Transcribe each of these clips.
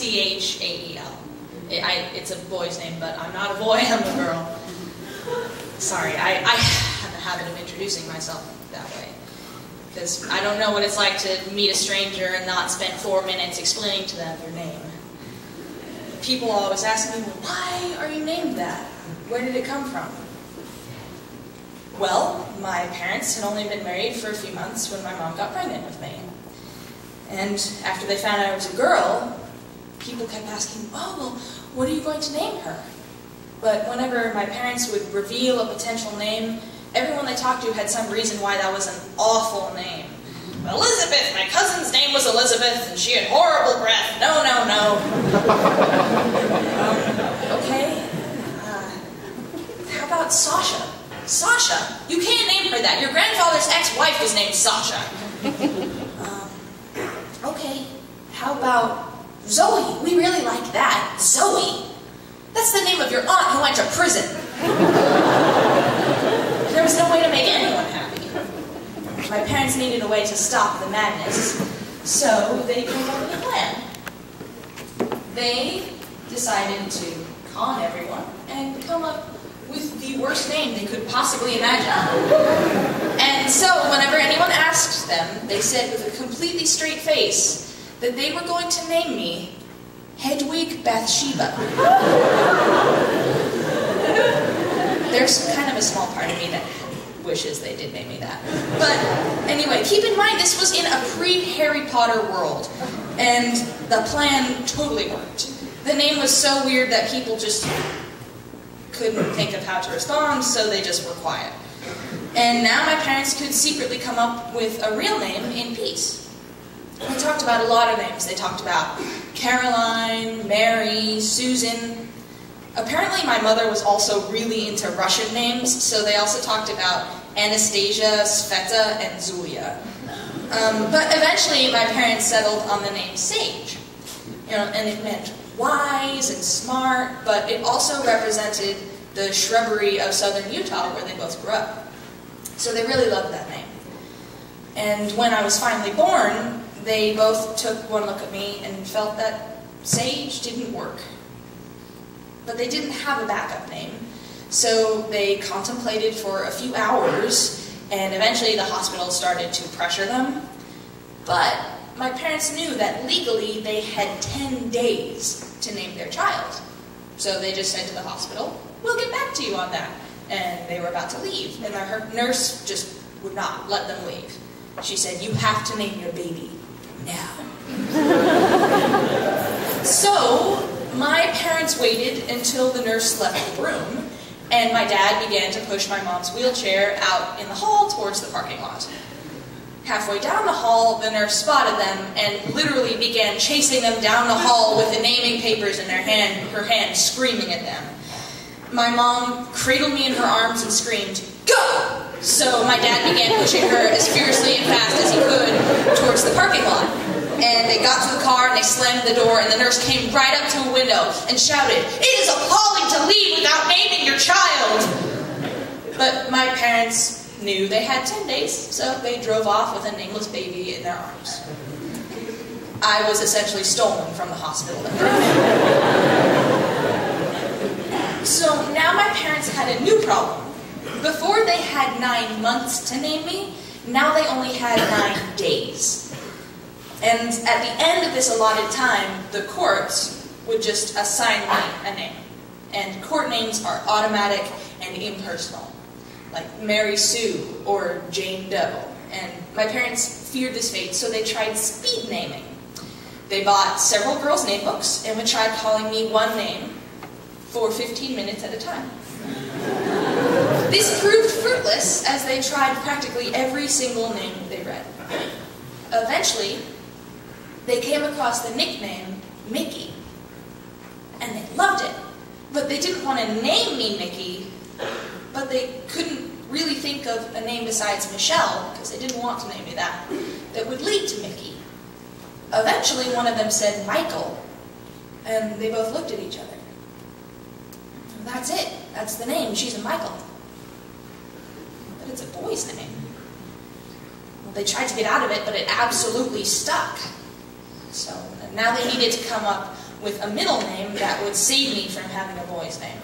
Chael. It's a boy's name, but I'm not a boy, I'm a girl. Sorry, I have a habit of introducing myself that way. Because I don't know what it's like to meet a stranger and not spend 4 minutes explaining to them your name. People always ask me, well, why are you named that? Where did it come from? Well, my parents had only been married for a few months when my mom got pregnant with me. And after they found out I was a girl, people kept asking, oh, well, what are you going to name her? But whenever my parents would reveal a potential name, everyone they talked to had some reason why that was an awful name. Elizabeth, my cousin's name was Elizabeth, and she had horrible breath. No, no, no. Okay. How about Sasha? Sasha? You can't name her that. Your grandfather's ex-wife was named Sasha. Okay. How about Zoe? We really like that. Zoe? That's the name of your aunt who went to prison. There was no way to make anyone happy. My parents needed a way to stop the madness, so they came up with a plan. They decided to con everyone and come up with the worst name they could possibly imagine. And so, whenever anyone asked them, they said with a completely straight face that they were going to name me Hedwig Bathsheba. There's kind of a small part of me that wishes they did name me that. But anyway, keep in mind this was in a pre-Harry Potter world, and the plan totally worked. The name was so weird that people just couldn't think of how to respond, so they just were quiet. And now my parents could secretly come up with a real name in peace. They talked about a lot of names. They talked about Caroline, Mary, Susan. Apparently my mother was also really into Russian names, so they also talked about Anastasia, Sveta, and Zulia. But eventually my parents settled on the name Sage. And it meant wise and smart, but it also represented the shrubbery of southern Utah where they both grew up. So they really loved that name. And when I was finally born, they both took one look at me and felt that Sage didn't work. But they didn't have a backup name, so they contemplated for a few hours, and eventually the hospital started to pressure them. But my parents knew that legally they had 10 days to name their child. So they just said to the hospital, we'll get back to you on that. And they were about to leave, and their nurse just would not let them leave. She said, you have to name your baby now. So my parents waited until the nurse left the room, and my dad began to push my mom's wheelchair out in the hall towards the parking lot. Halfway down the hall, the nurse spotted them and literally began chasing them down the hall with the naming papers in her hand screaming at them. My mom cradled me in her arms and screamed, go! So my dad began pushing her as fiercely and fast as he could towards the parking lot. And they got to the car and they slammed the door, and the nurse came right up to a window and shouted, it is appalling to leave without naming your child! But my parents knew they had 10 days, so they drove off with a nameless baby in their arms. I was essentially stolen from the hospital. So now my parents had a new problem. Before they had 9 months to name me, now they only had 9 days. And at the end of this allotted time, the courts would just assign me a name. And court names are automatic and impersonal, like Mary Sue or Jane Doe. And my parents feared this fate, so they tried speed naming. They bought several girls' name books and would try calling me one name for 15 minutes at a time. This proved fruitless as they tried practically every single name they read. Eventually, they came across the nickname Mickey, and they loved it. But they didn't want to name me Mickey, but they couldn't really think of a name besides Michelle, because they didn't want to name me that would lead to Mickey. Eventually, one of them said Michael, and they both looked at each other. That's it. That's the name. She's a Michael. But it's a boy's name. Well, they tried to get out of it, but it absolutely stuck. So now they needed to come up with a middle name that would save me from having a boy's name.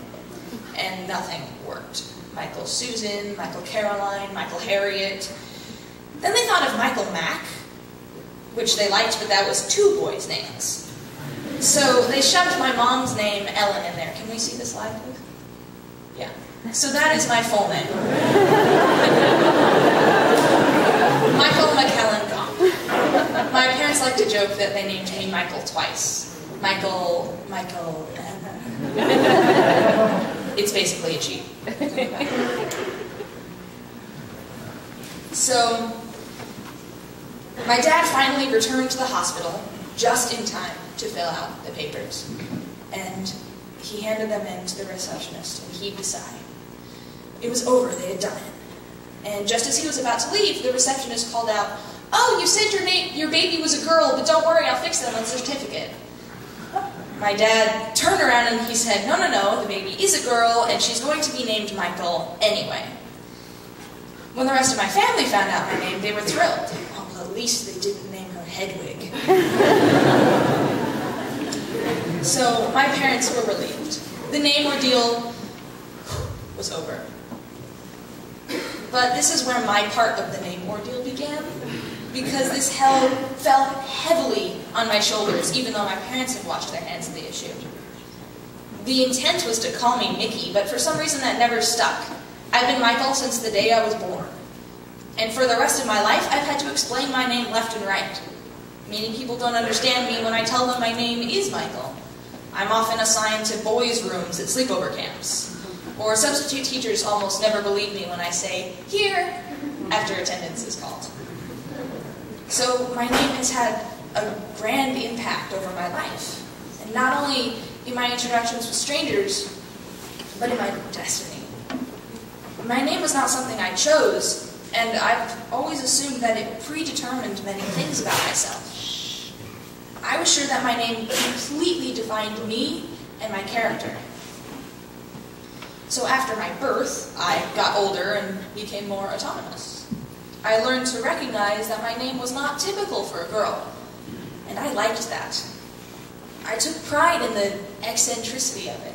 And nothing worked. Michael Susan, Michael Caroline, Michael Harriet. Then they thought of Michael Mack, which they liked, but that was 2 boys' names. So they shoved my mom's name, Ellen, in there. Can we see the slide, please? Yeah. So that is my full name. Michael McKellen Gong. My parents like to joke that they named me Michael twice. Michael. It's basically a cheat. So, my dad finally returned to the hospital just in time to fill out the papers. And he handed them in to the receptionist and heaved a sigh. It was over, they had done it. And just as he was about to leave, the receptionist called out, "Oh, you said your baby was a girl, but don't worry, I'll fix that on the certificate." My dad turned around and he said, no, the baby is a girl and she's going to be named Michael anyway. When the rest of my family found out my name, they were thrilled. Well, at least they didn't name her Hedwig. So my parents were relieved. The name ordeal was over. But this is where my part of the name ordeal began, because this fell heavily on my shoulders, even though my parents had washed their hands of the issue. The intent was to call me Mickey, but for some reason that never stuck. I've been Michael since the day I was born. And for the rest of my life, I've had to explain my name left and right. Many people don't understand me when I tell them my name is Michael. I'm often assigned to boys' rooms at sleepover camps. Or substitute teachers almost never believe me when I say, "Here," after attendance is called. So my name has had a grand impact over my life. And not only in my interactions with strangers, but in my destiny. My name was not something I chose, and I've always assumed that it predetermined many things about myself. I was sure that my name completely defined me and my character. So after my birth, I got older and became more autonomous. I learned to recognize that my name was not typical for a girl, and I liked that. I took pride in the eccentricity of it.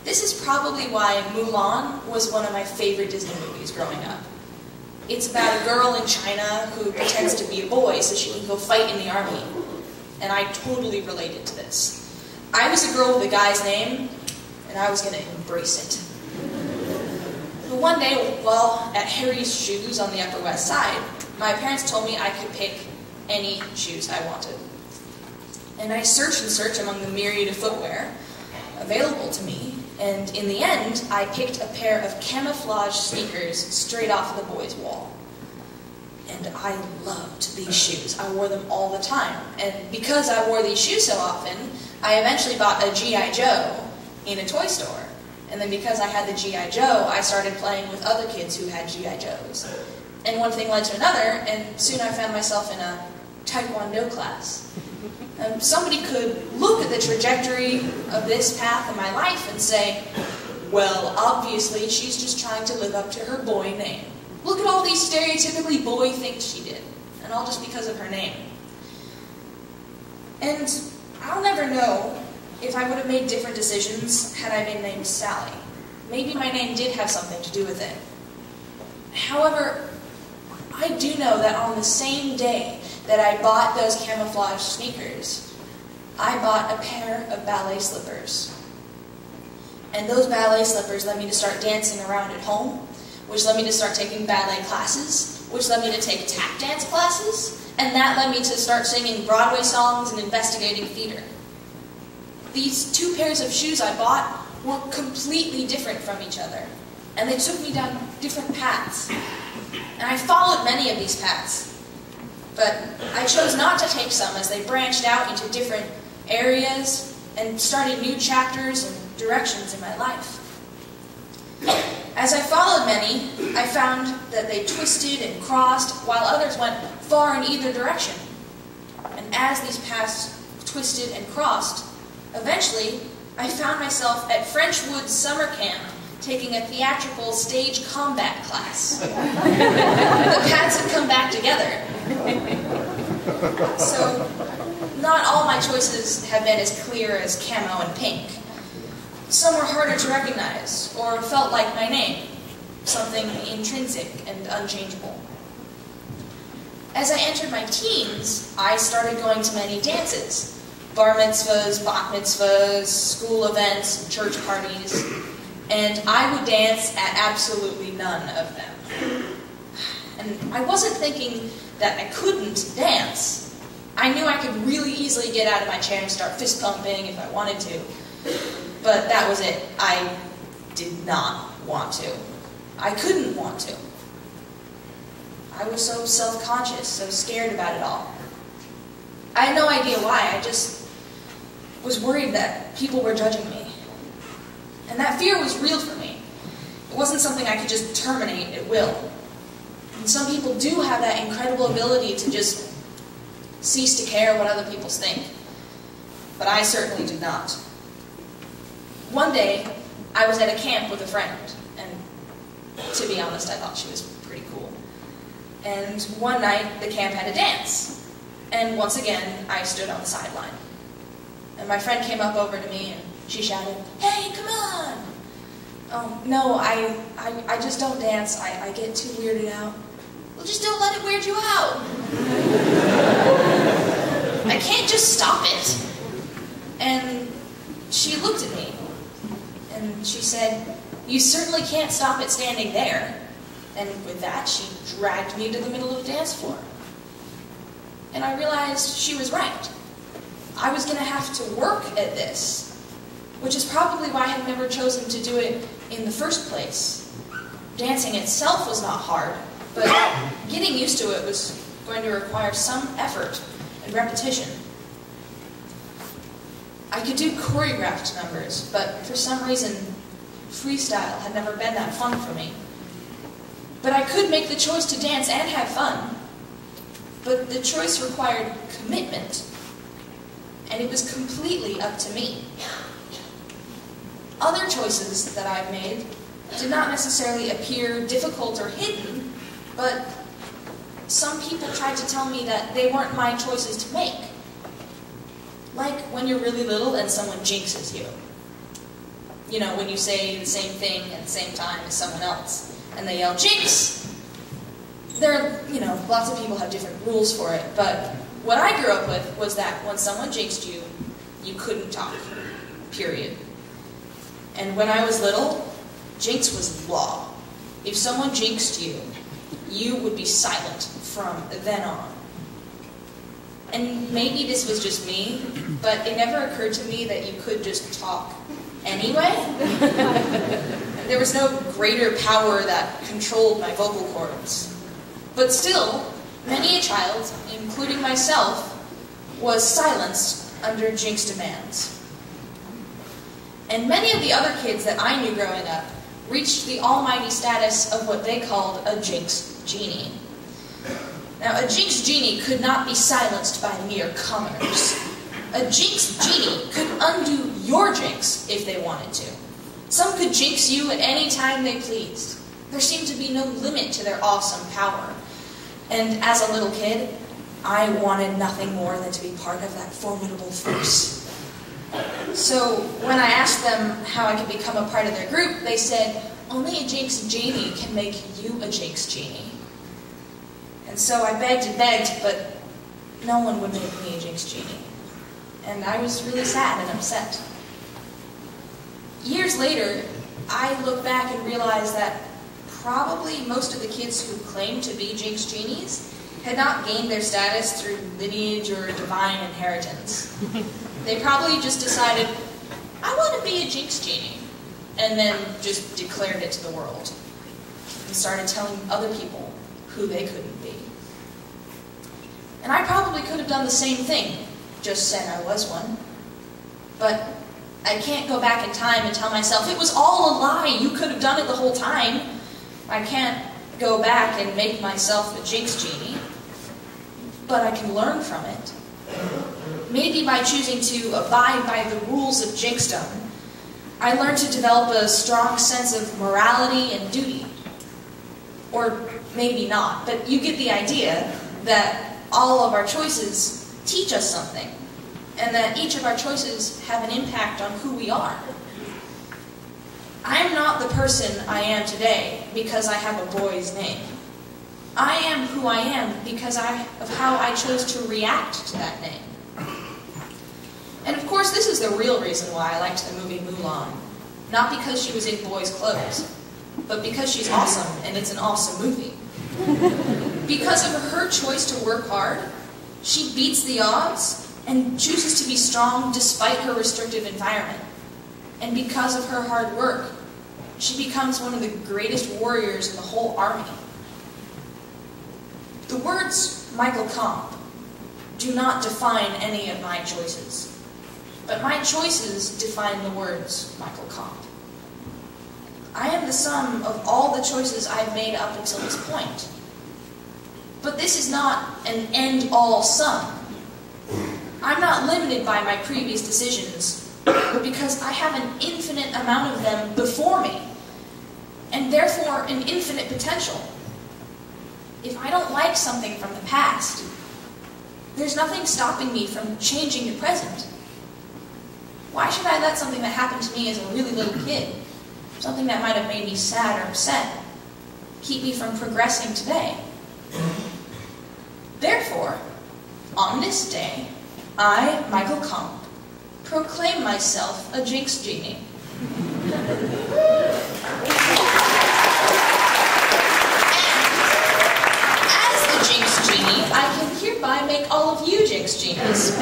This is probably why Mulan was one of my favorite Disney movies growing up. It's about a girl in China who pretends to be a boy so she can go fight in the army. And I totally related to this. I was a girl with a guy's name, and I was going to embrace it. But one day, while at Harry's Shoes on the Upper West Side, my parents told me I could pick any shoes I wanted. And I searched and searched among the myriad of footwear available to me, and in the end, I picked a pair of camouflage sneakers straight off the boys' wall. And I loved these shoes. I wore them all the time. And because I wore these shoes so often, I eventually bought a G.I. Joe in a toy store. And then because I had the G.I. Joe, I started playing with other kids who had G.I. Joes. And one thing led to another, and soon I found myself in a Taekwondo class. Somebody could look at the trajectory of this path in my life and say, well, obviously she's just trying to live up to her boy name. Look at all these stereotypically boy things she did, and all just because of her name. And I'll never know if I would have made different decisions had I been named Sally. Maybe my name did have something to do with it. However, I do know that on the same day that I bought those camouflage sneakers, I bought a pair of ballet slippers. And those ballet slippers led me to start dancing around at home, which led me to start taking ballet classes, which led me to take tap dance classes, and that led me to start singing Broadway songs and investigating theater. These two pairs of shoes I bought were completely different from each other, and they took me down different paths. And I followed many of these paths, but I chose not to take some as they branched out into different areas and started new chapters and directions in my life. As I followed many, I found that they twisted and crossed, while others went far in either direction. And as these paths twisted and crossed, eventually I found myself at Frenchwood Summer Camp taking a theatrical stage combat class. The paths had come back together. So, not all my choices have been as clear as camo and pink. Some were harder to recognize, or felt like my name, something intrinsic and unchangeable. As I entered my teens, I started going to many dances. Bar mitzvahs, bat mitzvahs, school events, church parties, and I would dance at absolutely none of them. And I wasn't thinking that I couldn't dance. I knew I could really easily get out of my chair and start fist pumping if I wanted to. But that was it. I did not want to. I couldn't want to. I was so self-conscious, so scared about it all. I had no idea why. I just was worried that people were judging me. And that fear was real for me. It wasn't something I could just terminate at will. And some people do have that incredible ability to just cease to care what other people think. But I certainly did not. One day, I was at a camp with a friend, and to be honest, I thought she was pretty cool. And one night, the camp had a dance. And once again, I stood on the sideline. And my friend came up over to me and she shouted, "Hey, come on!" "Oh, no, I just don't dance. I get too weirded out." "Well, just don't let it weird you out." "I can't just stop it." And she looked at me and she said, "You certainly can't stop it standing there." And with that, she dragged me to the middle of the dance floor. And I realized she was right. I was going to have to work at this, which is probably why I had never chosen to do it in the first place. Dancing itself was not hard, but getting used to it was going to require some effort and repetition. I could do choreographed numbers, but for some reason, freestyle had never been that fun for me. But I could make the choice to dance and have fun, but the choice required commitment. And it was completely up to me. Other choices that I've made did not necessarily appear difficult or hidden, but some people tried to tell me that they weren't my choices to make. Like when you're really little and someone jinxes you. You know, when you say the same thing at the same time as someone else, and they yell, "Jinx!" Lots of people have different rules for it, but what I grew up with was that when someone jinxed you, you couldn't talk, period. And when I was little, jinx was law. If someone jinxed you, you would be silent from then on. And maybe this was just me, but it never occurred to me that you could just talk anyway. There was no greater power that controlled my vocal cords. But still, many a child, including myself, was silenced under jinx demands. And many of the other kids that I knew growing up reached the almighty status of what they called a jinx genie. Now, a jinx genie could not be silenced by mere commoners. A jinx genie could undo your jinx if they wanted to. Some could jinx you at any time they pleased. There seemed to be no limit to their awesome power. And as a little kid, I wanted nothing more than to be part of that formidable force. So when I asked them how I could become a part of their group, they said, "Only a jinx genie can make you a jinx genie." And so I begged and begged, but no one would make me a jinx genie. And I was really sad and upset. Years later, I look back and realize that probably most of the kids who claimed to be jinx genies had not gained their status through lineage or divine inheritance. They probably just decided, "I want to be a jinx genie," and then just declared it to the world and started telling other people who they couldn't be. And I probably could have done the same thing, just said I was one. But I can't go back in time and tell myself, "It was all a lie, you could have done it the whole time." I can't go back and make myself a jinx genie, but I can learn from it. Maybe by choosing to abide by the rules of jinxdom, I learned to develop a strong sense of morality and duty. Or maybe not, but you get the idea that all of our choices teach us something. and that each of our choices have an impact on who we are. I am not the person I am today because I have a boy's name. I am who I am because of how I chose to react to that name. And of course, this is the real reason why I liked the movie Mulan. Not because she was in boys' clothes, but because she's awesome and it's an awesome movie. Because of her choice to work hard, she beats the odds and chooses to be strong despite her restrictive environment. And because of her hard work, she becomes one of the greatest warriors in the whole army. The words Michael Comp do not define any of my choices, but my choices define the words Michael Comp. I am the sum of all the choices I've made up until this point. But this is not an end-all sum. I'm not limited by my previous decisions, because I have an infinite amount of them before me, and therefore an infinite potential. If I don't like something from the past, there's nothing stopping me from changing the present. Why should I let something that happened to me as a really little kid, something that might have made me sad or upset, keep me from progressing today? Therefore, on this day, I, Michael Comp, proclaim myself a Jinx Genie. Jinx Genie, I can hereby make all of you Jinx Genies.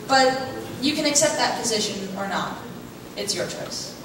But you can accept that position or not. It's your choice.